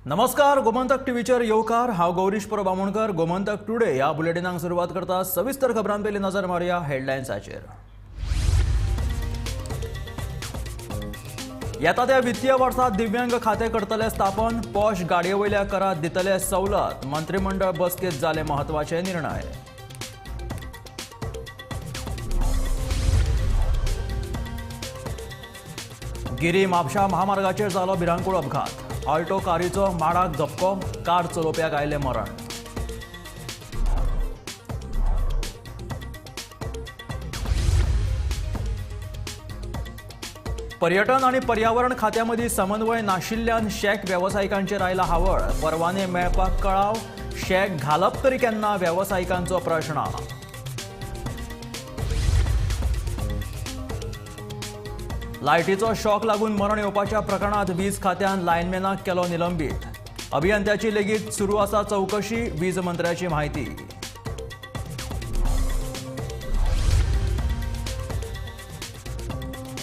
नमस्कार, गोमंतक टीव्हीचेर येवकार। हांव गौरीश बामणकर। गोमंतक टुडे ह्या बुलेटिनाक सुरवात करता। सविस्तर खबरां पयलीं नजर मारया हेडलायन्साचेर। येता त्या वित्तीय वर्सात दिव्यांग खातें करतले स्थापन। पॉश गाडये वयल्या करात दितले सवलत। मंत्रिमंडळ बसकेंत जाले महत्वाचे निर्णय। गिरी म्हापशा महामार्गाचेर जालो भिरांकूळ अपघात। ऑल्टो कारीचो माडाक झपको, कार चलोवप्याक आयले मरण। पर्यटन आणि पर्यावरण खात्यामंदी समन्वय नाशिल्ल्यान शेक व्यावसायिकांचेर आयला हावळ। परवाने मेळपाक कळाव, शेक घालप तरी केन्ना व्यावसायिकांचो प्रश्न। लायटीचो शॉक लागून मरण येवपाच्या प्रकरणात वीज खात्यान लायनमॅनाक केलो निलंबीत। अभियंत्याची लेगीत सुरू आसा चौकशी, वीज मंत्र्याची म्हायती।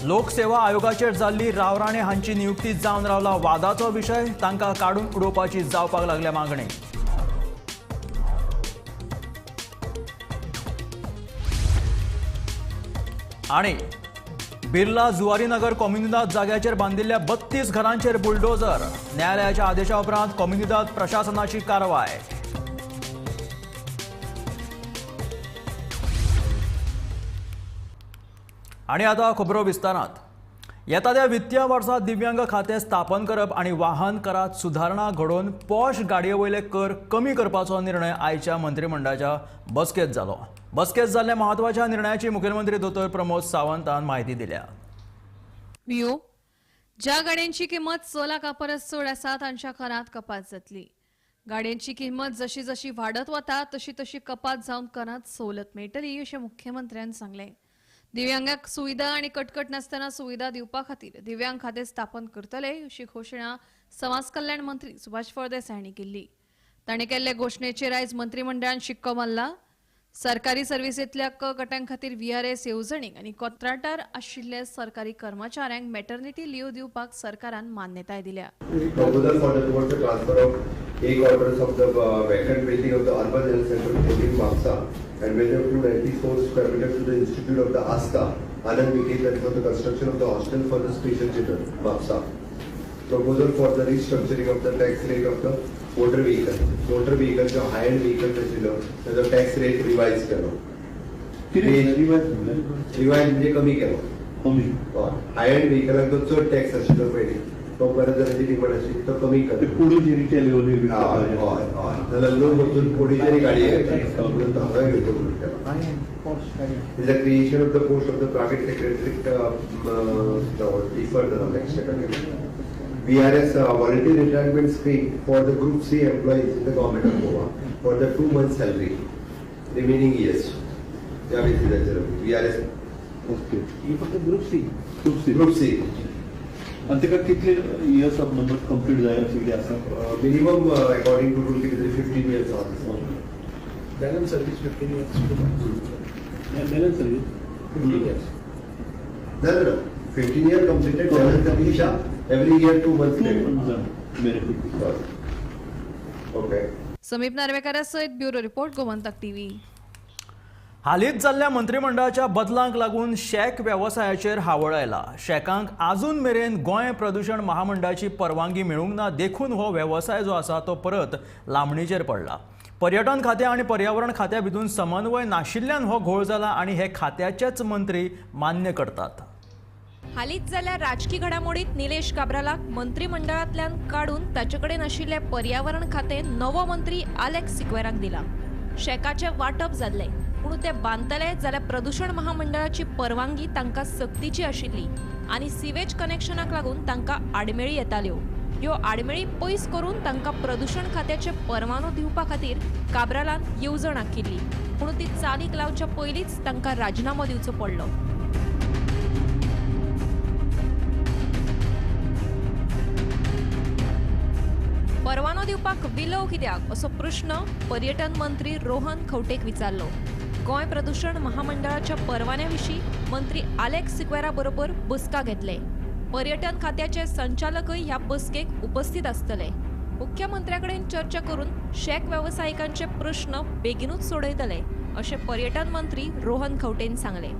लोकसेवा आयोगाचेर जाल्ली राव राणे हांची नियुक्ती जावन रावला वादाचो विशय। तांकां काडून उडोवपाची जावपाक लागल्या मागणी। आणि बिर्ला जुवारीनगर कॉम्युनिदाद जाग्याचेर बांदिल्ल्या 32 घरांचेर बुलडोजर। न्यायालयाच्या आदेशा उपरांत कॉम्युनिदाद प्रशासनाची कारवाय। आणि आता खबरो विस्तारात। येता त्या वित्तीय वर्सात दिव्यांग खातें स्थापन करप आणि वाहन करात सुधारणा घडोवन पॉश गाडये वयले कर कमी करपाचो निर्णय आयच्या मंत्रिमंडळाच्या बसकेंत जालो। बसकेंत जाल्ल्या महत्वाच्या निर्णयाची मुखेलमंत्री दोतोर प्रमोद सावंतान म्हायती दिल्या। ज्या गाड्यांची किंमत 6 लाखां परस चड आसा तांच्या करांत कपात जातली। गाड्यांची किंमत जशी जशी वाडत वता तशी तशी कपात जावन करांत सवलत मेळटली अशें मुख्यमंत्र्यान सांगलें। दिव्यांगांक सुविधा आनी कटकट नासतना सुविधा दिवपा खातीर दिव्यांग खातें स्थापन करतले अशी घोशणा समाज कल्याण मंत्री सुभाष फळदेसाय हांणी केल्ली। तांणी केल्ले घोशणेचेर आयज मंत्रिमंडळान शिक्को मारला। सरकारी सर्विसेंतल्या क गटां खातीर VRS येवजणेक आनी कंत्राटार आशिल्ल्या सरकारी कर्मचाऱ्यांक मॅटर्निटी लीव दिवपाक सरकारान मान्यताय दिल्या। Proposal for the towards the transfer of A quarters of the vacant building of the Urban Health Center building Mapsa and measure to 94 square meter to the Institute of the Asta Anand Vikhet and for the construction of the hostel for the special children Mapsa. Proposal for the restructuring of the tax rate of the motor vehicle. Motor vehicle जो high end vehicle आशिल्लो त्याचो tax rate revise केलो. Revise म्हणजे कमी केलो. कमी. High end vehicle जो चड tax आशिल्लो पयलीं तो परत जर डिमांड आशिल्ली तो कमी केलो. पुडुचेरीच्या लेवलीर जाल्यार लोक वचून पुडुचेरी गाडी घेतात म्हणून तो हांगा घेवचो म्हणून केलो. The creation of the post of the private secretary deferred the next second. VRS voluntary retirement scheme for the Group C employees in the government of Goa for the 2 months salary remaining years. या बेसिसाचेर VRS okay ही फक्त group C आणि तेका कितले years of number complete जाय अशी आसा minimum according to rule किती 15 years आसा balance service 15 years balance service 15 years no 15 year completed balance service every year 2 months okay समीप नार्वेकार सयत ब्युरो रिपोर्ट गोमंतक टीव्ही। हालींच जाल्ल्या मंत्रिमंडळाच्या बदलांक लागून शेक व्यवसायाचेर हावळ आयला। शेकांक अजून मेरेन गोंय प्रदूषण महामंडळाची परवानगी मेळूंक ना देखून हो व्यवसाय जो आसा तो परत लांबणीचेर पडला। पर्यटन खातें आनी पर्यावरण खात्या भितून समन्वय नाशिल्ल्यान हो घोळ जाला आनी हे खात्याचेच मंत्री मान्य करतात। हालींच जाल्ल्या राजकीय घडामोडीत निलेश काब्रालाक मंत्रिमंडळांतल्यान काडून ताचेकडे आशिल्ले पर्यावरण खातें नवो मंत्री आलेक्स सिक्वेराक दिला। शेकाचे वाटप जाल्ले पूण ते बांदतले जाल्यार प्रदूषण महामंडळाची परवानगी तांकां सक्तीची आशिल्ली आनी सिवेज कनेक्शनाक लागून तांकां आडमेळी येताल्यो। ह्यो आडमेळी पयस करून तांकां प्रदूषण खात्याचे परवानो दिवपा खातीर काब्रालान येवजण आंखिल्ली पूण ती चालीक लावच्या पयलींच तांकां राजिनामो दिवचो पडलो। परवानो दिवपाक विलव कित्याक असो प्रश्न पर्यटन मंत्री रोहन खंवटेक विचारलो। गोंय प्रदूषण महामंडळाच्या परवान्याविशीं मंत्री आलेक्स सिक्वेरा बरोबर बसका घेतले। पर्यटन खात्याचे संचालकय ह्या बसकेक उपस्थित आसतले। मुख्यमंत्र्याकडे चर्चा करून शेक व्यावसायिकांचे प्रश्न बेगीनूच सोडयतले असे पर्यटन मंत्री रोहन खंवटेन सांगले.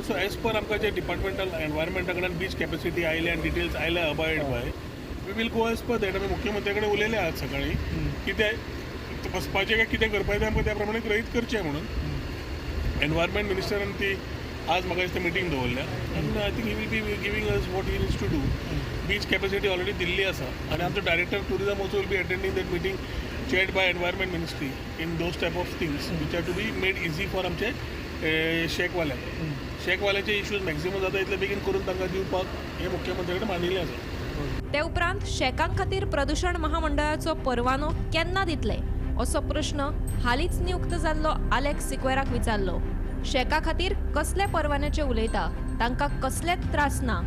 सो एज पर आमकां जे डिपार्टमेंटल एनवायरमेंटा कडल्यान बीच कॅपॅसिटी आयले आनी डिटेल्स आयले abide by we will go as per that. आमी मुख्यमंत्र्या कडेन उलयले आज सकाळी कितें बसपाचें काय कितें करपाचें तें आमकां त्या प्रमाणे गृहीत करचें म्हणून. एनवायरमेंट मिनिस्टरान ती आज म्हाका दिसता मिटींग दवरल्या आनी I think he will be giving us what he needs to do. Beach capacity already Delhi आसा आनी आमचो director tourism also will be attending that meeting chaired by environment ministry in those type of things which are to be made easy for आमचे शेकवाल्यांक. शेकवाल्याचे issues maximum जाता इतले बेगीन करून तांकां दिवपाक हे मुख्यमंत्र्या कडेन मांडिल्लें आसा. ते उपरांत शेकां खातीर प्रदूषण महामंडळाचो परवानो केन्ना दितले असो प्रश्न हालींच नियुक्त जाल्लो आलेक्स सिक्वेराक विचारलो. शेका खातीर कसले परवान्याचे उलयता, तांकां कसलेच त्रास ना.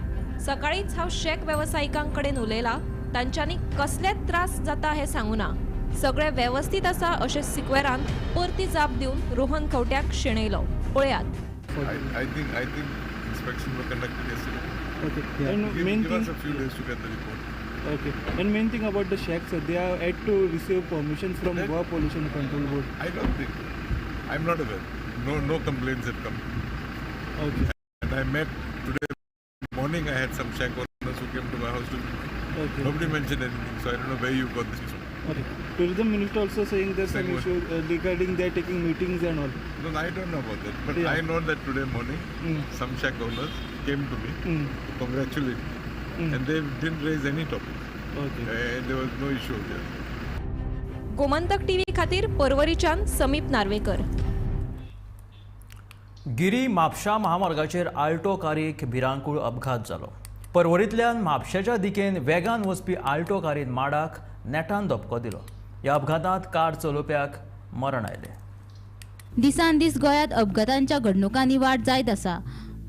सकाळीच हांव शेक वेवसायिकां कडेन उलयला, तांच्यांनी कसलेच त्रास जाता हें सांगूं ना. सगळें वेवस्थीत आसा अशें सिक्वेरान परती जाप दिवन रोहन खंवट्याक शेणयलो. पळयात. I think inspection were conducted yesterday. Okay. Yeah. And main Give thing. us a few days to get the report. Okay. And main thing about the shacks, they have had to receive permission from That- Goa Pollution Control Board. I don't think. I'm not aware. No complaints have come. Okay. And I met today morning. I had some shack owners who came to my house to meet me. Okay. Nobody mentioned anything, so I don't know where you got this from. Okay. Tourism Minister also saying there's some Saying what? issue regarding they're taking meetings and all. No, I don't know about that. But Yeah. I know that today morning Mm. some shack owners came to me Mm. to congratulate me, Mm. and they didn't raise any topic. Okay. There was no issue there. Gomantak TV खातीर परवरीच्यान समीप नार्वेकर. गिरी Mapusa महामार्गाचेर Alto कारयेक भिरांकूळ अपघात जालो. पर्वरींतल्यान म्हापशेच्या दिकेन वेगान वचपी Alto कारीन माडाक नेटान धपको दिलो. ह्या अपघातांत कार चलोवप्याक मरण आयलें. दिसान दीस गोंयांत अपघातांच्या घडणुकांनी वाड जायत आसा.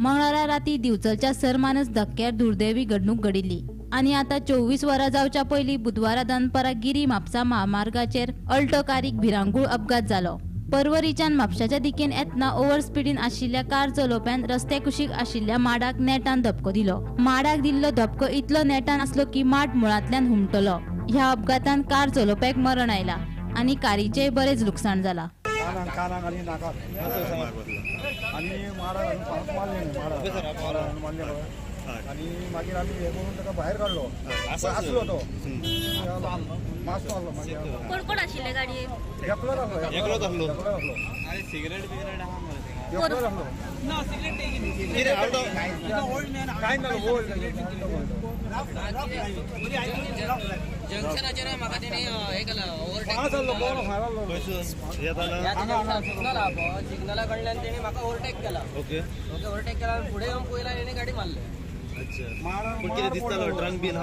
मंगळारा राती दिवचलच्या सरमानस धक्क्यार दुर्दैवी घडणूक घडिल्ली आनी आतां 24 वरां जावच्या पयलीं बुधवारा दनपारा गिरी म्हापसा महामार्गाचेर अल्टो कारीक भिरांकूळ अपघात जालो. पर्वरीच्यान म्हापशाच्या दिकेन येतना ओव्हर स्पिडीन आशिल्ल्या कार चलोवप्यान रस्ते कुशीक आशिल्ल्या माडाक नेटान धपको दिलो. माडाक दिल्लो धपको इतलो नेटान आसलो की माड मुळांतल्यान हुमटलो. ह्या अपघातान कार चलोवप्याक मरण आयला आनी कारीचेय बरेच लुकसाण जाला. कानाक आनी नाकात आनी माडाक मारले आनी मागीर आमी हे करून ताका भायर काडलो. आसलो तो मास्क मारलो. मागीर कोण कोण आशिल्ले गाडयेन? एकलोच आसलो. आनी सिगरेट बिगरेट आहा मरे एकलोच आसलो. कांय नासलो. जंक्शनाचेर म्हाका तेणी हे केला सिग्नला कडल्यान तेणी म्हाका ओवरटेक केला. ओके ओवरटेक केला आनी फुडें येवन पयला तेणी गाडी मारली. कितें दिसतालो ट्रंक बीन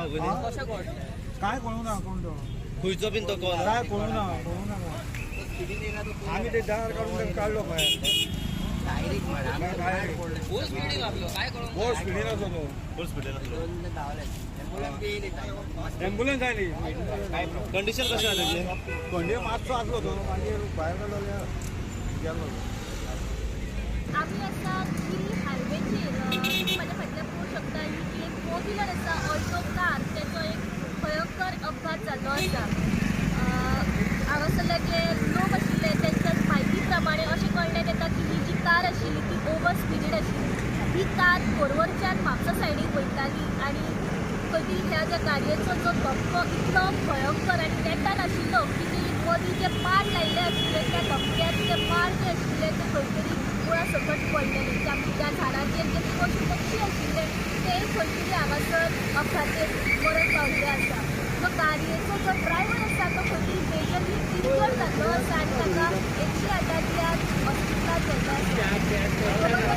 कशें कोण कांय कळूना कोण तो. खंयचो बीन तो कोण काय कळूना आम्ही ते दार काढून ते काढलो बाहेर. डायरेक्ट काय फुल स्पीडीन लागलो काय कळून बहुत स्पीडीन असलो तो. फुल स्पीडीन एम्ब्युलन्स आयली. कंडिशन कशी आलेली? खंडे मातसो असलो तो मागीर भायर काडलो गेलो. आम्ही आता गिरी हायवेचेर तुम्ही माझ्या फाटल्यान पळोवंक शकता ही एक फोर व्हिलर आसा ऑल्टो कार त्याचो एक भयंकर अपघात जाल्लो आसा. हांगासरले जे लोक आशिल्ले त्यांच्या म्हायती प्रमाणे अशें कळण्यात येता की ही जी कार आशिल्ली ती ओवर स्पिडीड आशिल्ली. ही कार पर्वरच्यान म्हापसा सायडीक वयताली आनी खंय तरी ह्या ज्या गाडयेचो जो धक्को इतलो भयंकर आनी नेटान आशिल्लो की जे मदीं जे पाड लायिल्ले आशिल्ले त्या धक्क्यात ते पाड जे आशिल्ले ते खंय तरी मुळा सकट पडलेले. त्या झाडाचेर जे पशु पक्षी आशिल्ले ते खंय तरी हांगासर अपघातेर मरण पावल्ले आसा. तो गाडयेचो जो ड्रायव्हर आसा तो खंय तरी मेजरली इंजर्ड जाल्लो आसा आनी ताका 108 हॉस्पिटलांत व्हरला.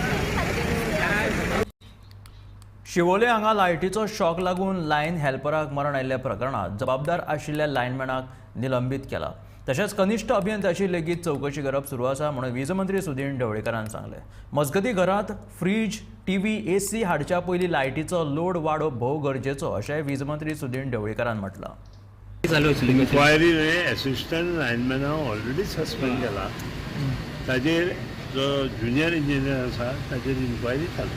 शिवोले हांगा लायटीचो शॉक लागून लायन हेल्पराक मरण आयिल्ल्या प्रकरणात जबाबदार आशिल्ल्या लायनमॅनाक निलंबीत केला. तशेंच कनिश्ठ अभियंत्याची लेगीत चवकशी करप सुरू आसा म्हणून वीज मंत्री सुदीन ढवळीकरान सांगलें. मजगती घरांत फ्रीज, टीव्ही, एसी हाडच्या पयलीं लायटीचो लोड वाडोवप भोव गरजेचो अशेंय वीज मंत्री Sudin ढवळीकरान म्हटलां. Inquiry assistant लायनमॅना already suspend केला. ताजेर जो ज्युनियर इंजिनियर आसा ताजेर इन्क्वायरी चालू.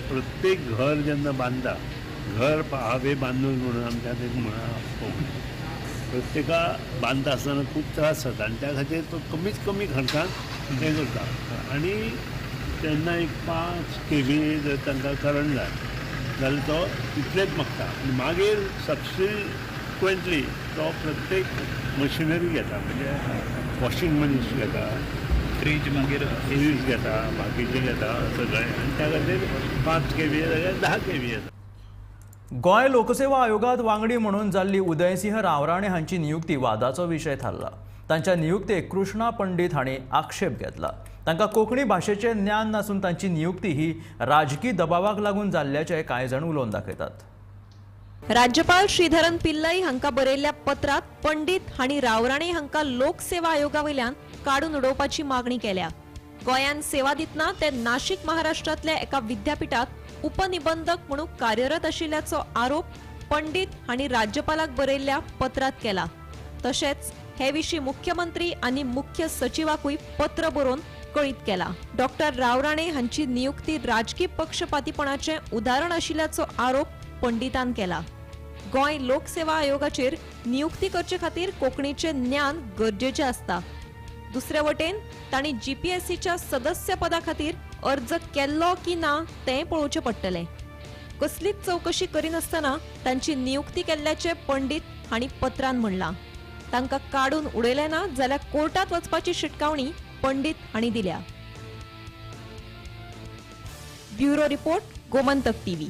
प्रत्येक घर जेन्ना बांदता घर हांवें बांदून म्हणून आमकां एक म्हणा प्रत्येका बांदता आसतना खूब त्रास जाता आनी त्या खातीर तो कमीत कमी खर्चान हें करता आनी तेन्ना एक 5 kV जर तांकां करंट जाय जाल्यार तो तितलेच मागता आनी मागीर सबसिक्वेंटली तो प्रत्येक मशिनरी घेता म्हणजे वॉशिंग मशीन घेता फ्रीज मागीर फ्रीज घेता बाकीचे घेता सगळें आनी त्या खातीर 5 kV जाल्यार 10 kV येता. गोंय लोकसेवा आयोगात वांगडी म्हणून जाल्ली उदयसिंह रावराणे हांची नियुक्ती वादाचो विशय थारला. तांच्या नियुक्तेक कृष्णा पंडीत हांणी आक्षेप घेतला. तांकां कोंकणी भाशेचें ज्ञान नासून तांची नियुक्ती ही राजकी दबावाक लागून जाल्ल्याचें कांय जाण उलोवन दाखयतात. राज्यपाल श्रीधरन पिल्लई हांकां बरयल्ल्या पत्रात पंडित हांणी रावराणे हांकां लोकसेवा आयोगावयल्यान काडून उडोवपाची मागणी केल्या. गोंयान सेवा दितना ते नाशिक महाराष्ट्रांतल्या एका विद्यापीठात उपनिबंधक म्हणून कार्यरत आशिल्ल्याचो आरोप पंडित हांणी राज्यपालाक बरयल्ल्या पत्रात केला. तशेंच हे विशीं मुख्यमंत्री आनी मुख्य सचिवाकूय पत्र बरोवन कळीत केला. डॉक्टर रावराणे हांची नियुक्ती राजकी पक्षपातीपणाचें उदाहरण आशिल्ल्याचो आरोप पंडितान केला. गोंय लोकसेवा आयोगाचेर नियुक्ती करचे खातीर कोंकणीचें ज्ञान गरजेचें आसता. दुसरे वटेन तांणी GPSCच्या सदस्य पदा खातीर अर्ज केल्लो की ना तें पळोवचें पडटलें. कसलीच चवकशी करिनासतना तांची नियुक्ती केल्ल्याचें पंडित हांणी पत्रान म्हणलां. तांकां काडून उडयलें ना जाल्यार कोर्टात वचपाची शिटकावणी पंडित हांणी दिल्या. Bureau report, Gomantak TV.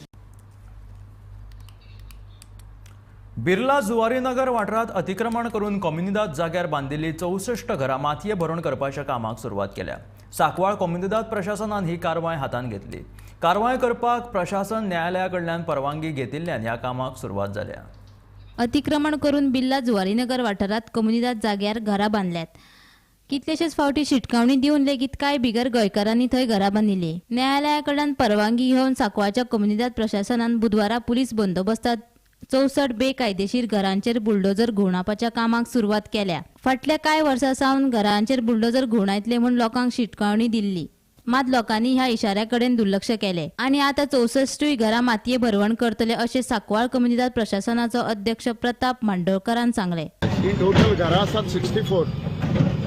Birla Zuarinagar वाठारात अतिक्रमण करून कम्युनिदाद जाग्यार बांदिल्ली 64 घरां मातये भरून करपाच्या कामाक सुरवात केल्या. सांकवाळ कम्युनिदाद प्रशासनान ही कारवाय हातान घेतली. कारवाय करपाक प्रशासन न्यायालया कडल्यान परवानगी घेतिल्ल्यान ह्या कामाक सुरवात जाल्या. अतिक्रमण करून बिर्ला जुवारीनगर वाठारात कम्युनिदाद जाग्यार घरां बांदल्यात. कितलेशेच फावटी शिटकावणी दिवन लेगीत कांय बिगर गोंयकारांनी थंय घरां बांदिल्ली. न्यायालया कडल्यान परवानगी घेवन सांकवाळच्या कम्युनिदाद प्रशासनान बुधवारा पुलीस बंदोबस्तात 64 बेकायदेशीर घरांचेर बुलडोजर घुंवडावपाच्या कामाक सुरवात केल्या. फाटल्या कांय वर्सां सावन घरांचेर बुलडोजर घुंवडायतले म्हूण लोकांक शिटकावणी दिल्ली. मात लोकांनी ह्या इशाऱ्या कडेन दुर्लक्ष केले आनी आतां 64 घरां मातये भरवण करतले अशें सांकवाळ कम्युनिदाद प्रशासनाचो अध्यक्ष प्रताप मांडोळकरान सांगले. ही टोटल घरां आसात 64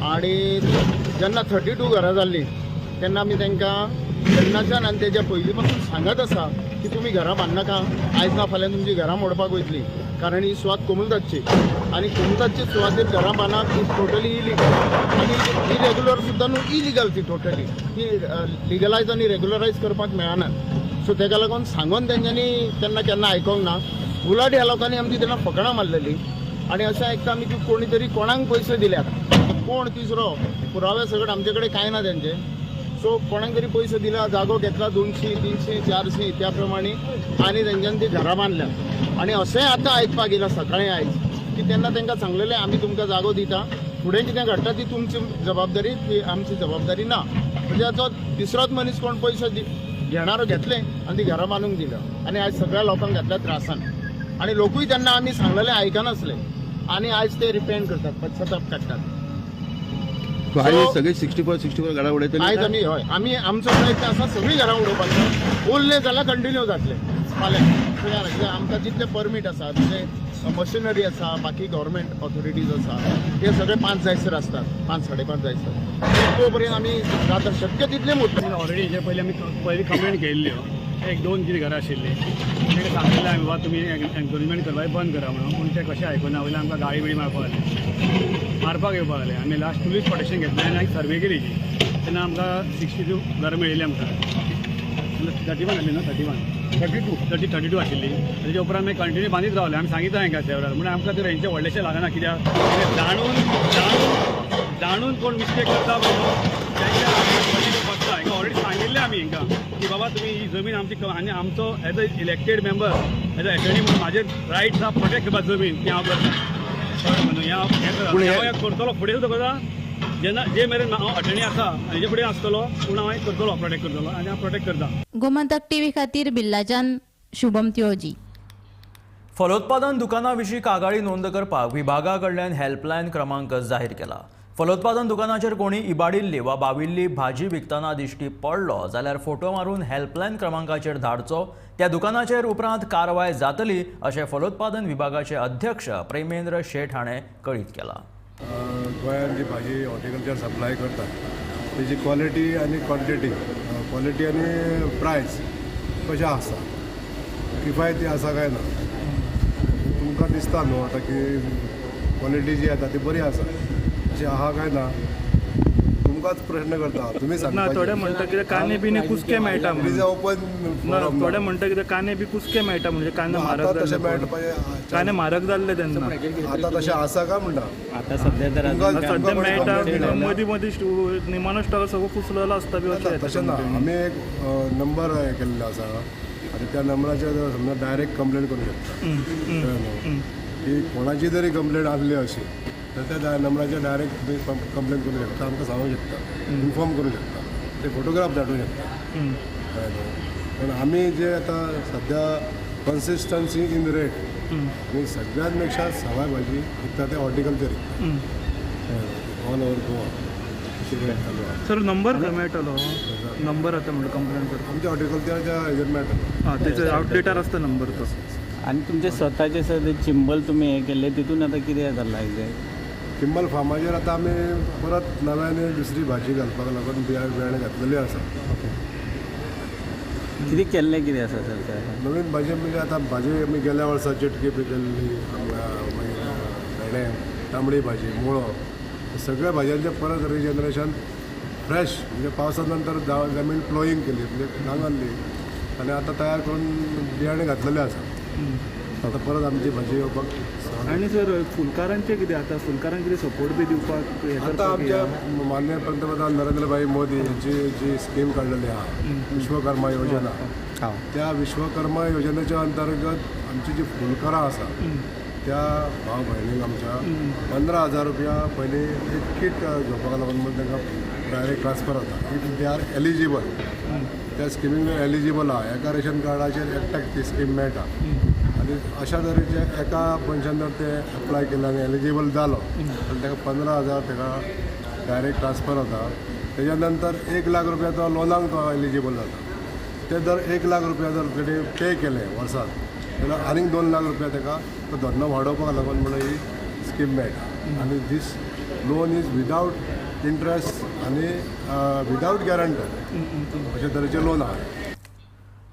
आणि जेन्ना 32 घरां जाल्ली तेन्ना आमी तांकां तेन्नाच्यान आनी तेज्या पयलीं पासून सांगत आसा की तुमी घरां बांदनाका, आयज ना फाल्यां तुमची घरां मोडपाक वयतली, कारण ही सुवात कोमुलदादची आनी कोमुलदादची सुवातेर घरां बांदप ही टोटली इलिगल आनी इरेग्युलर सुद्दां न्हू, इलिगल ती टोटली. ती लिगलायज आनी रेग्युलरायज करपाक मेळना. सो ताका लागून सांगून तेंच्यांनी तेन्ना केन्ना आयकोंक ना. उलाट ह्या लोकांनी आमची तेन्ना फकाणां मारलेली आनी अशें आयकता आमी की कोणी तरी कोणाक पयशे दिल्यात. कोण तिसरो पुरावे सगळे आमचे कडेन कांय ना तेंचे. सो कोणाक तरी पयशे दिला, जागो घेतला 200, 300, 400 त्या प्रमाणे आनी तेंच्यांनी ती घरां बांदल्या. आनी अशेंय आतां आयकपाक येयलां सकाळीं आयज की तेन्ना तांकां सांगलेलें आमी तुमकां जागो दिता, फुडें कितें घडटा ती तुमची जबाबदारी, ती आमची जबाबदारी ना. म्हणजे हाचो तिसरोच मनीस कोण पयशे घेणारो घेतले आनी ती घरां बांदूंक दिल्या आनी आयज सगळ्या लोकांक घातल्या त्रासान. आनी लोकूय तेन्ना आमी सांगलेलें आयकनासले आनी आयज ते रिपेंट करतात, पश्चाताप काडटात. सगळे 64 घरां उडयतले. आयज आमी हय आमी आमचो प्रयत्न आसा सगळीं घरां उडोवपाचो. उरले जाल्यार कंटिन्यू जातले फाल्यां. आमकां जितले परमीट आसा, जितले मशिनरी आसा, बाकी गव्हर्मेंट ऑथॉरिटीज आसा, ते सगळे 5 जायसर आसतात, 5-5.5 जायसर. तो पर्यंत आमी जाता शक्य तितले मोठे. ऑलरेडी हेजे पयलीं कंप्लेंट केल्ल्यो 1-2 कितें घरां आशिल्लीं. तांकां सांगलेलें हांवें बाबा तुमी एनक्रोचमेंट करपाक बंद करा म्हणून, पूण ते कशें आयकना. वयल्यान आमकां गाळी बिळी मारपाक येवपाक लागले. आमी लास्ट पुलीस प्रोटेक्शन घेतलें आनी हांवें सर्वे केली तेन्ना आमकां 62 घरां मेळिल्लीं आमकां. 31 आसली ना, 32 आशिल्ली. तेच्या उपरांत आमी कंटिन्यू बांदीत रावले. आमी सांगितलें हांकां सेवराल, म्हणून आमकां ते रेंजचे व्हडलेशें लागना. कित्याक जाणून कोण मिस्टेक करता पडटा. हांकां ऑलरेडी सांगिल्लें आमी हांकां की बाबा तुमी ही जमीन आमची आनी आमचो as a elected member, as a attorney म्हणून म्हाजे रायट्स आहा प्रोटेक्ट करपाक जमीन ती हांव करता. हें करतलो फुडें सुद्दां करता. जेन्ना जे मेरेन हांव अटर्नी आसा आनी हेजे फुडें आसतलो पूण हांव करतलो, प्रोटेक्ट करतलो आनी हांव प्रोटेक्ट करता. गोमंतक TV खातीर बिर्लाच्यान शुभम तिळोजी. फलोत्पादन दुकानां विशीं कागाळी नोंद करपाक विभागा कडल्यान हेल्पलायन क्रमांक जाहीर केला. फलोत्पादन दुकानाचेर कोणी इबाडिल्ली वा बाविल्ली भाजी विकतना दिश्टी पडलो जाल्यार फोटो मारून हेल्पलायन क्रमांकाचेर धाडचो. त्या दुकानाचेर उपरांत कारवाय जातली अशें फलोत्पादन विभागाचे अध्यक्ष प्रेमेंद्र शेठ हाणें कळीत केलां. गोंयांत जी भाजी हॉर्टिकल्चर सप्लाय करता तेजी क्वॉलिटी आनी क्वॉन्टिटी, क्वॉलिटी आनी प्रायस कशें आसा, किफायती आसा काय ना. तुमकां दिसता न्हू आतां की क्वॉलिटी जी येता ती बरी आसा अशी आहा काय ना, तुमकांच प्रश्न करता. तुमी ना थोडे म्हणटा कितें कांदे बिने कुसके मेळटा म्हणून. ना थोडे म्हणटा कितें कांदे बी कुसके मेळटा म्हणजे कांदे म्हारग तशें जाल्ले मेळटा पाहिजे. कांदे म्हारग जाल्ले तेन्ना. आतां तशें आसा काय म्हणटा. आतां सद्या मेळटा मदीं मदीं निमाणो स्टॉक सगळो कुसलेलो आसता बी अशें. तशें ना, आमी एक नंबर हे केल्लो आसा आनी त्या नंबराचेर समजा डायरेक्ट कंप्लेन करूंक शकता. की कोणाची जरी कंप्लेन आसली अशी तर त्या नंबराचेर डायरेक्ट तुमी कंप्लेन करूंक शकता, आमकां सांगूंक शकता, इन्फॉर्म करूंक शकता, ते फोटोग्राफ धाडूंक शकता. पण आमी जे आतां सद्या कन्सिस्टन्सी इन रेट आनी सगळ्यात पेक्षा सवाय भाजी विकता ते हॉर्टिकल्चर ऑल ओवर गोवा चालू आहा. सर नंबर खंय मेळटलो? नंबर आतां म्हणटा कंप्लेन करता आमच्या हॉर्टिकल्चरच्या हेजेर मेळटा. तेचे आउटडेटार आसता नंबर तो. आणि तुमचे स्वतःचे सर चिंबल तुम्ही हे केले तिथून आता कितें जालां एक्झॅक्ट? चिंबल फार्माचेर आतां आमी परत नव्याने दुसरी भाजी घालपाक लागून बियाणे घातलेली आसा. कितें केल्लें कितें आसा सर ते? नवीन भाजी म्हणजे आतां भाजी आमी गेल्या वर्सा चिटकी पिकल्ली, मागीर भेंडे, तांबडी भाजी, मुळो, सगळ्या भाज्यांचें परत रिजनरेशन फ्रेश म्हणजे पावसा नंतर जमीन प्लोईंग केली म्हणजे नांगरली आनी आतां तयार करून बियाणे घातलेले आसा. आतां परत आमची भाजी येवपाक. आनी सर फुलकारांचे कितें आतां? फुलकारांक कितें सपोर्ट बी दिवपाक हें आतां आमच्या माननीय पंतप्रधान नरेंद्रभाई मोदी यांची जी स्कीम काडलेली आहा विश्वकर्मा योजना, त्या विश्वकर्मा योजनेच्या अंतर्गत आमची जी फुलकारां आसा त्या भाव भयणीक आमच्या 15,000 रुपया पयलीं एक कीट घेवपाक लागून म्हणजे तांकां डायरेक्ट ट्रान्सफर जाता. इफ दे आर एलिजिबल, त्या स्किमीक एलिजिबल आहा, एका रेशन कार्डाचेर एकट्याक ती स्कीम मेळटा. आनी अशा तरेचे एका मनशान जर ते अप्लाय केले आनी एलिजिबल जालो जाल्यार ताका 15,000 ताका डायरेक्ट ट्रान्सफर जाता. तेज्या नंतर 1 लाख रुपया तो लोनाक तो एलिजिबल जाता. ते जर 1 लाख रुपया जर तेणे पे केले वर्साक जाल्यार आनीक 2 लाख रुपया ताका तो धंदो वाडोवपाक लागून म्हणून ही स्कीम मेळटा. आनी दीस लोन इज विदावट इंट्रस्ट आनी विदावट गॅरंटर अशे तरेचे लोन आहा.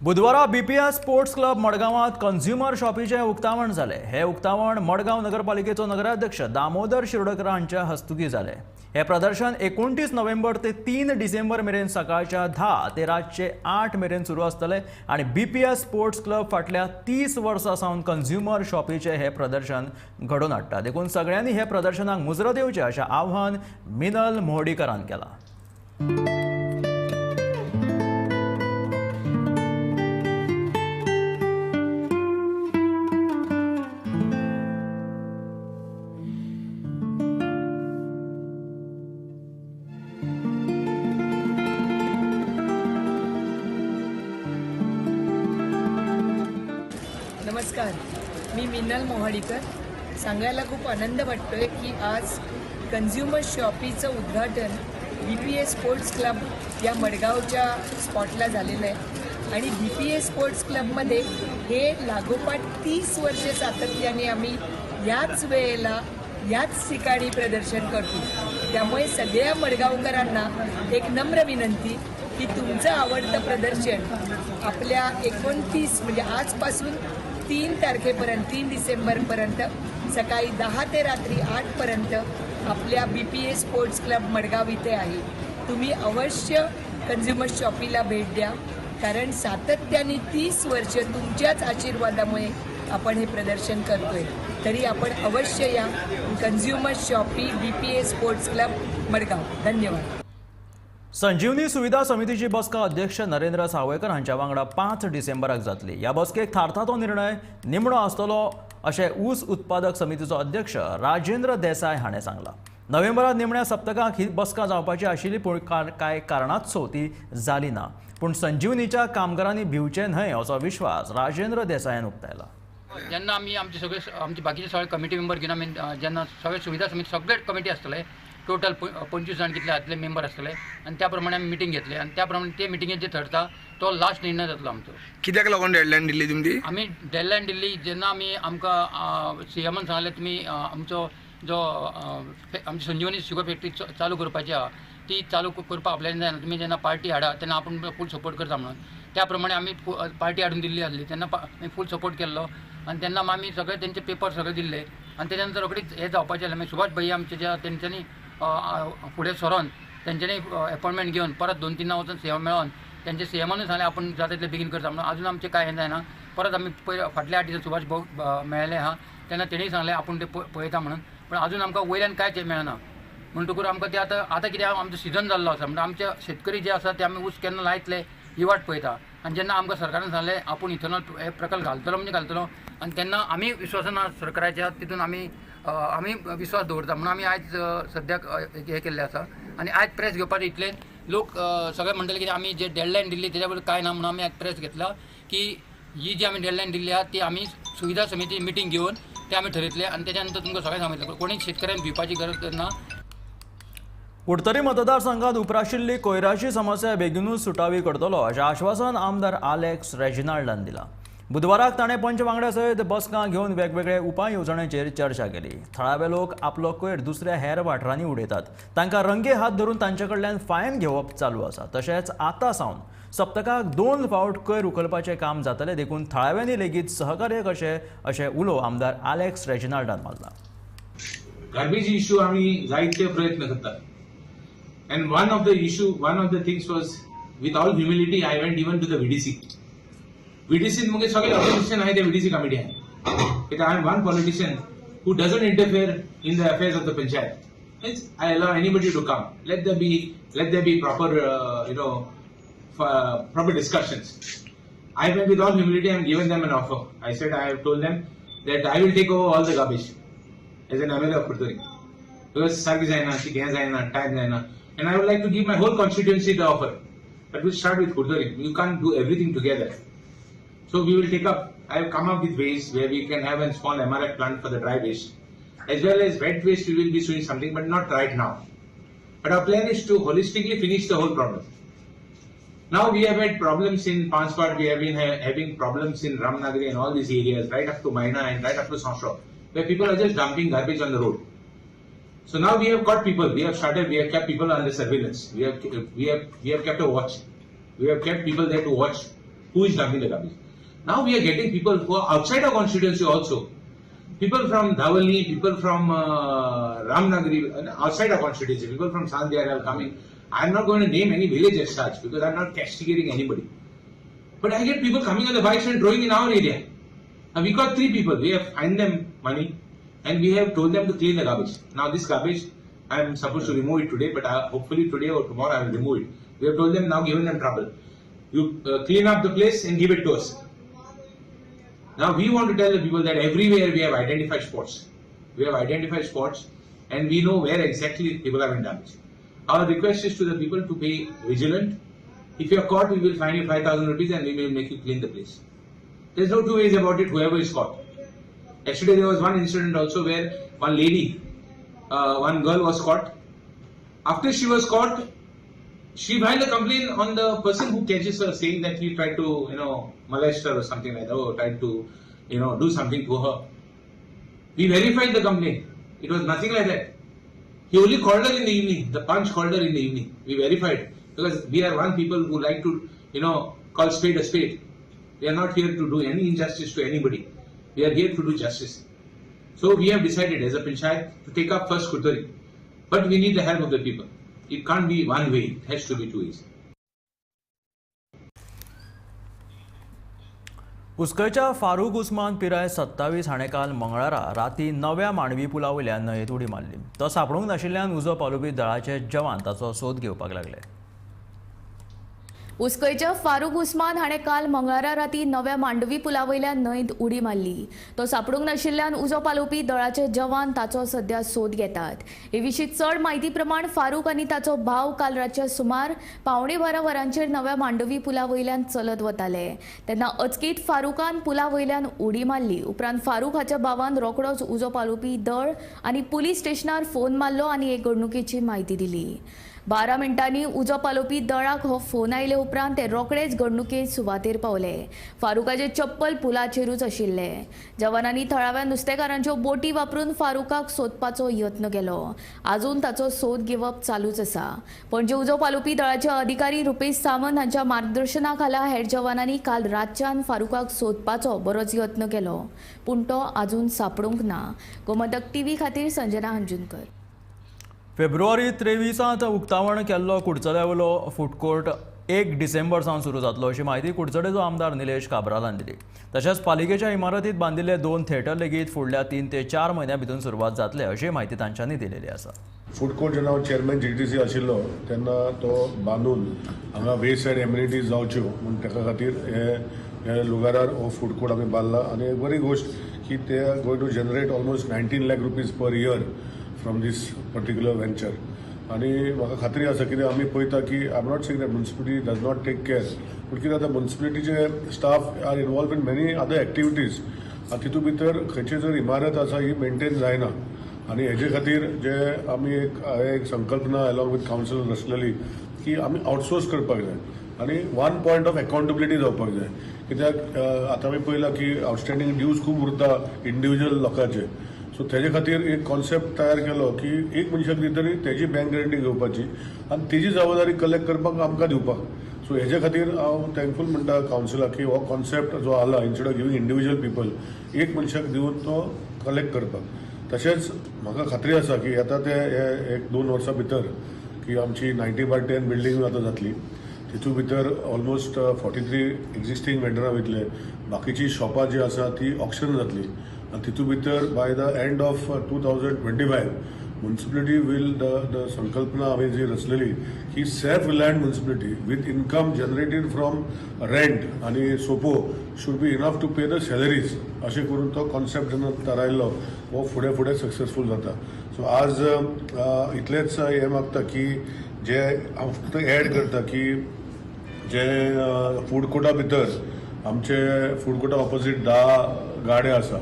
बुधवारा BPS स्पोर्ट्स क्लब मडगांवांत कंझ्युमर शॉपीचें उक्तावण जालें. हे उक्तावण मडगांव नगरपालिकेचो नगराध्यक्ष दामोदर शिरोडकर हांच्या हस्तुकी जालें. हे प्रदर्शन 29 नोव्हेंबर ते 3 डिसेंबर मेरेन सकाळच्या 10 ते रातचे 8 मेरेन सुरू आसतलें आनी BPS स्पोर्ट्स क्लब फाटल्या 30 वर्सां सावन कंझ्युमर शॉपीचें हे प्रदर्शन घडोवन हाडटा. देखून सगळ्यांनी हे प्रदर्शनाक मुजरत येवचें अशें आव्हान मिनल मोहडीकरान केलां. नमस्कार, मी मिनल मोहाडीकर. सांगायला खूप आनंद वाटतोय की आज कंझ्युमर शॉपीचं उद्घाटन BPS स्पोर्ट्स क्लब या मडगावच्या स्पॉटला झालेलं आहे. आणि BPS स्पोर्ट्स क्लबमध्ये हे लागोपाठ 30 वर्षे सातत्याने आम्ही याच वेळेला याच ठिकाणी प्रदर्शन करतो. त्यामुळे सगळ्या मडगावकरांना एक नम्र विनंती की तुमचं आवडतं प्रदर्शन आपल्या 29 म्हणजे आजपासून 3 तारखेपर्यंत 3 डिसेंबरपर्यंत सकाळी 10 ते रात्री 8पर्यंत आपल्या BPS स्पोर्ट्स क्लब मडगाव इथे आहे. तुम्ही अवश्य कंझ्युमर शॉपीला भेट द्या, कारण सातत्याने 30 वर्ष तुमच्याच आशीर्वादामुळे आपण हे प्रदर्शन करतोय. तरी आपण अवश्य या consumer shoppe BPS sports club Madgaon. धन्यवाद. संजीवनी सुविधा समितीची बसका अध्यक्ष नरेंद्र सावयकर हांच्या वांगडा 5 डिसेंबराक जातली. ह्या बसकेक थारता तो निर्णय निमणो आसतलो अशें ऊस उत्पादक समितीचो अध्यक्ष राजेंद्र देसाय हाणें सांगलां. नोव्हेंबरांत निमण्या सप्तकाक ही बसका जावपाची आशिल्ली पूण कांय कारणांतसो ती जाली ना. पूण संजीवनीच्या कामगारांनी भिवचे न्हय असो विश्वास राजेंद्र देसायान उक्तायला. जेन्ना आमी आमचे बाकीचे सगळे कमिटी मेंबर घेवन आमी जेन्ना सगळे सुविधा समिती सगळे कमिटी आसतले टोटल 25 जाण कितले आतले मेंबर आसतले आनी त्या प्रमाणे आमी मिटींग घेतले आनी त्या प्रमाणे ते मिटींगेत जे ठरता तो लास्ट निर्णय जातलो आमचो. कित्याक लागून डेडलायन दिल्ली तुमची? आमी डेडलायन दिल्ली जेन्ना आमी आमकां सीएमान सांगलें तुमी आमचो जो आमची संजीवनी शुगर फॅक्टरी चालू करपाची आहा ती चालू करपाक आपल्यान जायना, तुमी जेन्ना पार्टी हाडा तेन्ना आपूण फूल सपोर्ट करता म्हणून. त्या प्रमाणे आमी पार्टी हाडून दिल्ली आसली तेन्ना आमी फूल सपोर्ट केल्लो आनी तेन्ना आमी सगळे तेंचे पेपर सगळे दिल्ले आनी तेच्या नंतर रोखडीच हें जावपाचें आसलें. मागीर सुभाष भैया आमचे ज्या तेंच्यांनी फुडें सरोन तेंच्यांनी अपॉयंटमेंट घेवन परत 2-3 वचून सीएम मेळोन तेंचे सीएमानूय सांगलें आपूण जाता तितलें बेगीन करता म्हणून. अजून आमचें कांय हें जायना. परत आमी फाटल्या 8 दिसा सुभाष भाऊ मेळ्ळे आहा तेन्ना तेणीय सांगलें आपूण ते पळयता म्हणून. पण अजून आमकां वयल्यान कांयच मेळना म्हणटकूच आमकां ते आतां कितें आमचो सिजन जाल्लो आसा म्हणजे आमचे शेतकरी जे आसा ते आमी ऊस केन्ना लायतले ही वाट पळयता. आनी जेन्ना आमकां सरकारान सांगलें आपूण इथेनॉल हे प्रकल्प घालतलो म्हणजे घालतलो आनी तेन्ना आमी विश्वासान सरकाराच्या तितून आमी विश्वास दवरता म्हणून आमी आयज सद्याक हे केल्लें आसा. आनी आयज प्रेस घेवपाचें इतलें लोक सगळे म्हणटले की आमी जे डेडलायन दिल्ली तेच्या बद्दल कांय ना म्हणून आमी आयज प्रेस घेतला की ही जी आमी डेडलायन दिल्ली आहा ती आमी सुविधा समिती मिटींग घेवन ते आमी ठरयतले आनी तेच्या नंतर तुमकां सगळें सांगितलें कोणी शेतकऱ्यांक भिवपाची गरज ना. कुडतरी मतदारसंघात उप्राशिल्ली कोयराची समस्या बेगीनूच सुटावी करतलो अशें आश्वासन आमदार आलेक्स रेजिनाल्डान दिलां. बुधवाराक ताणें पंच वांगड्या सयत बसका घेवन वेगवेगळे उपाय येवजणेचेर चर्चा केली. थळावे लोक आपलो कोयर दुसऱ्या हेर वाठारांनी उडयतात, तांकां रंगे हात धरून तांचे कडल्यान फायन घेवप चालू आसा. तशेंच आतां सावन सप्तकाक 2 फावट कोयर उखलपाचें काम जातलें देखून थळाव्यांनी लेगीत सहकार्य कशें अशें उलो आमदार आलेक्स रेजिनाल्डान मारला. गार्बेज इश्यू आमी जायते प्रयत्न करतात. And one of the things was, with all humility, I went even to the VDC. VDC मुझे सगळे opposition आहे, ते VDC committee आहे. Because I am one politician who doesn't interfere in the affairs of the panchayat. Hence, I allow anybody to come. Let there be proper, proper discussions. I went with all humility and given them an offer. I have told them that I will take over all the garbage as an MLA of Kutturi. Because sargi zaina, gas zaina, time zaina. And I would like to give my whole constituency the offer. But we'll start with Kutturi. You can't do everything together. So we will take up, I have come up with ways where we can have a small MRF plant for the dry waste. As well as wet waste, we will be doing something, but not right now. But our plan is to holistically finish the whole problem. Now we have had problems in Panchpad, we have been having problems in Ramnagari and all these areas, right up to Maina and right up to Sanshaw, where people are just dumping garbage on the road. So now we have caught people. We have kept people under surveillance. We have kept a watch. We have kept people there to watch who is dumping the garbage. Now we are getting people who are outside our constituency also. People from Dhawali, people from Ramnagari, outside our constituency. People from Sandhya are coming. I am not going to name any village as such because I am not castigating anybody. But I get people coming on the bikes and throwing in our area. And we got 3 people. We have fined them money. And we have told them to clean the garbage. Now this garbage, I am supposed to remove it today, but hopefully today or tomorrow I will remove it. We have told them now, given them trouble. You clean up the place and give it to us. Now we want to tell the people that everywhere we have identified spots. We have identified spots and we know where exactly people have been damaged. Our request is to the people to be vigilant. If you are caught, we will fine you 5,000 rupees and we will make you clean the place. There is no two ways about it, whoever is caught. Yesterday there was one incident also where one lady, one girl was caught. After she was caught, she filed a complaint on the person who catches her, saying that he tried to, molest her or something like that, or tried to, do something to her. We verified the complaint. It was nothing like that. He only called her in the evening. The punch called her in the evening. We verified because we are one people who like to, call spade a spade. We are not here to do any injustice to anybody. We are here to do justice. So we have decided as a panchayat to take up first Kutturi. But we need the help of the people. It can't be one way. It has to be 2 ways. उस्कयच्या Farooq Usman पिराय 27 हाणें काल मंगळारा राती नव्या मांडवी पुला वयल्यान न्हंयेत उडी मारली. तो सापडूंक नाशिल्ल्यान उजो पालोवी दळाचे जवान ताचो सोद घेवपाक लागले. उस्कयच्या फारूक उस्मान हाणें काल मंगळारा राती नव्या मांडवी पुलावयल्यान न्हंयत उडी मारली. तो सापडूंक नाशिल्ल्यान उजो पालोवपी दळाचे जवान ताचो सध्या सोद घेतात. हे विशीं चड म्हायती प्रमाण फारूक आनी ताचो भाव काल रातच्या सुमार 11:15 वरांचेर नव्या मांडवी पुलावयल्यान चलत वताले तेन्ना अचकीत फारूकान पुलावयल्यान उडी मारली. उपरांत फारूक हाच्या भावान रोखडोच उजो पालोवपी दळ आनी पुलीस स्टेशनार फोन मारलो आनी हे घडणुकेची म्हायती दिली. 12 मिनटांनी उजो पालोवपी दळाक हो फोन आयले उपरांत ते रोखडेच घडणुके सुवातेर पावले. फारूकाचे चप्पल पुलाचेरूच आशिल्ले. जवानांनी थळाव्या नुस्तेकारांच्यो बोटी वापरून फारूकाक सोदपाचो यत्न केलो. आजून ताचो सोद घेवप चालूच आसा. पणजे उजो पालोवपी दळाचे अधिकारी रुपेश सावंत हांच्या मार्गदर्शना खाला हेर जवानांनी काल रातच्यान फारूकाक सोदपाचो बरोच यत्न केलो पूण तो आजून सापडूंक ना. गोमंतक टीव्ही खातीर संजना हंजुनकर. फेब्रुवारी 23 उक्तावण केल्लो कुडचड्यावयलो फूड कोर्ट 1 डिसेंबर सावन सुरू जातलो अशी माहिती कुडचडेचो आमदार निलेश काब्रालान दिली. तशेंच पालिकेच्या इमारतीत बांदिल्ले 2 थिएटर लेगीत फुडल्या 3 ते 4 म्हयन्यां भितर सुरवात जातले अशी माहिती तांच्यांनी दिलेली आसा. फूड कोर्ट जेन्ना हांव चेअरमॅन GTC आशिल्लो तेन्ना तो बांदून हांगा वे सायड एमिनिटीज जावच्यो म्हूण तेका खातीर हे लुगारार हो फूड कोर्ट आमी बांदला आनी एक बरी गोश्ट की they are going to generate almost 19 lakh rupees per year from this particular venture. आनी म्हाका खात्री आसा कितें आमी पळयता की I am not saying that municipality does not take care पूण कितें जाता म्युनिसिपलिटीचे staff are involve in many other activities आनी तितूंत भितर खंयची जर इमारत आसा ही मेंटेन जायना आनी हेजे खातीर जे आमी एक संकल्पना अलॉंग विथ कावन्सिल रचलेली की आमी आउटसोर्स करपाक जाय आनी 1 पॉयंट ऑफ अकाउंटेबिलिटी जावपाक जाय. कित्याक आतां आमी पळयलां की आउटस्टँडींग ड्यूज खूब उरता इंडिविज्युअल लोकांचे. सो तेजे खातीर एक कॉन्सेप्ट तयार केलो की एक मनशाक दिता तरी तेजी बँक गॅरंटी घेवपाची आनी तेजी जबाबदारी कलेक्ट करपाक आमकां दिवपाक. सो हेजे खातीर हांव थँकफूल म्हणटा कावन्सिलाक की हो कॉन्सेप्ट जो आला instead of giving individual people एक मनशाक दिवन तो कलेक्ट करपाक. तशेंच म्हाका खात्री आसा की आतां ते 1-2 वर्सां भितर की आमची 90/10 बिल्डींग आतां जातली. तितूंत भितर ऑलमोस्ट 43 एक्झिस्टींग वेंडरां वयतले. बाकीची शॉपां जी आसा ती ऑक्शन जातली आनी तितूंत भितर by the end of 2025 municipality will the संकल्पना हांवें जी रचलेली ही self reliant municipality with income generated from rent आनी सोपो should be enough to pay the salaries अशें करून तो कॉन्सेप्ट जेन्ना थारायल्लो हो फुडें सक्सेसफूल जाता. सो आज इतलेंच हें मागता की जे हांव फक्त एड करता की जे फूड कोर्टा भितर आमचे फूड कोर्टा ऑपोजीट 10 गाड्यो आसा.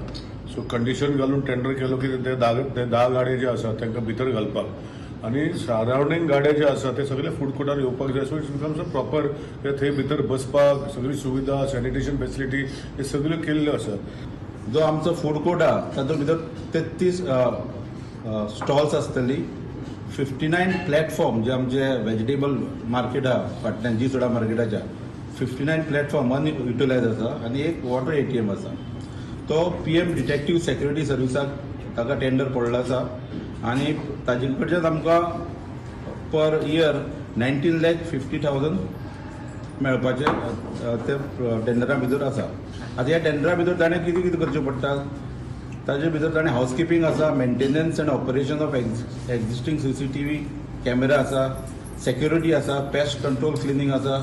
सो कंडिशन घालून टेंडर केलो की ते 10 गाडये जे आसा तांकां भितर घालपाक आनी सरावंडींग गाडये जे आसा ते सगळे फूड कोर्टान येवपाक जाय. So it's becomes a proper थंय भितर बसपाक सगळी सुविधा सॅनिटेशन फेसिलिटी हे सगळ्यो केल्ल्यो आसा. जो आमचो फूड कोर्ट आहा तातूंत भितर 33 स्टॉल्स आसतली. 59 प्लॅटफॉर्म जे आमचे वेजिटेबल मार्केट आहा फाटल्यान जी सोडा मार्केटाच्या 59 प्लॅटफॉर्म अनयुटिलायज आसा आनी एक वॉटर ATM आसा. तो PM डिटेक्टीव सेक्युरिटी सर्विसाक ताका टेंडर पडलो आसा आनी ताजे कडच्यान आमकां पर इयर 19,50,000 मेळपाचे ते टेंडरा भितर आसा. आतां ह्या टेंडरा भितर ताणें कितें कितें करचें पडटा ताजे भितर ताणें हावजकीपिंग आसा, maintenance end operation of existing CCTV camera आसा, सेक्युरिटी आसा, पेस्ट कंट्रोल क्लिनींग आसा,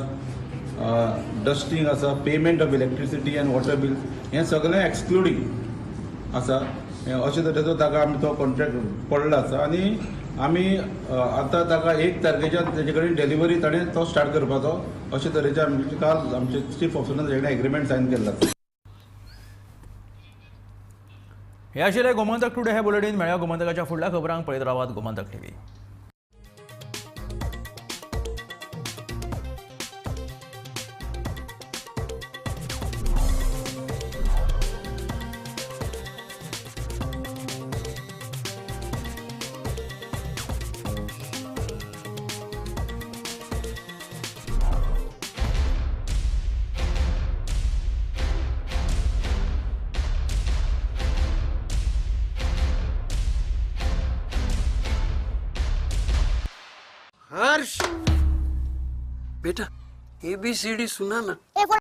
डस्टिंग आसा, payment of electricity end water bill हें सगळें एक्सक्लुडींग आसा. अशे तरेचो ताका आमी तो कॉन्ट्रॅक्ट पडलो आसा आनी आमी आतां ताका 1 तारखेच्यान तेजे कडेन डिलिव्हरी ताणें तो स्टार्ट करपाचो अशे तरेचे आमचे काल आमचे चीफ ऑफिसरान तेजे कडेन एग्रीमेंट सायन केल्लो आसा. हे आशिल्ले गोमंतक टुडे हे बुलेटीन. मेळ्या गोमंतकाच्या फुडल्या खबरांक पळयत रावात गोमंतक TV. हर्ष बेटा ABCD सुना ना.